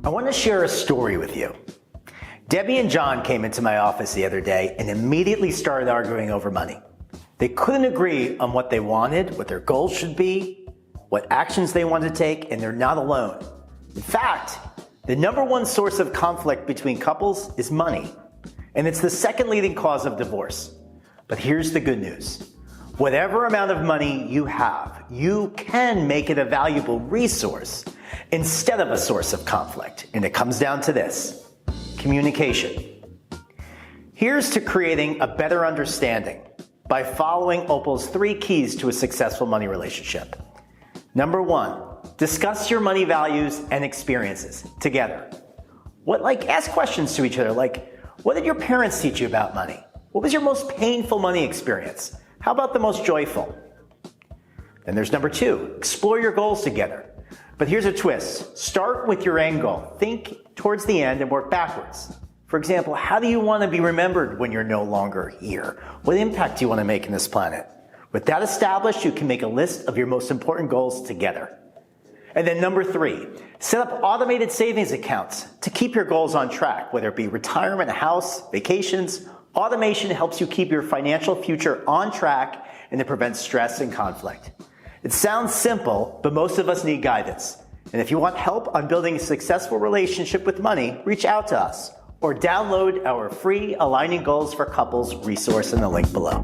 I want to share a story with you. Debbie and John came into my office the other day and immediately started arguing over money. They couldn't agree on what they wanted, what their goals should be, what actions they wanted to take, and they're not alone. In fact, the number one source of conflict between couples is money, and it's the second leading cause of divorce. But here's the good news. Whatever amount of money you have, you can make it a valuable resource instead of a source of conflict. And it comes down to this: communication. Here's to creating a better understanding by following Opal's 3 keys to a successful money relationship. Number 1, discuss your money values and experiences together. Ask questions to each other like, what did your parents teach you about money? What was your most painful money experience? How about the most joyful? Then there's number 2, explore your goals together. But here's a twist. Start with your end goal. Think towards the end and work backwards. For example, how do you want to be remembered when you're no longer here? What impact do you want to make in this planet? With that established, you can make a list of your most important goals together. And then number 3, set up automated savings accounts to keep your goals on track, whether it be retirement, a house, vacations. Automation helps you keep your financial future on track, and it prevents stress and conflict. It sounds simple, but most of us need guidance. And if you want help on building a successful relationship with money, reach out to us or download our free Aligning Goals for Couples resource in the link below.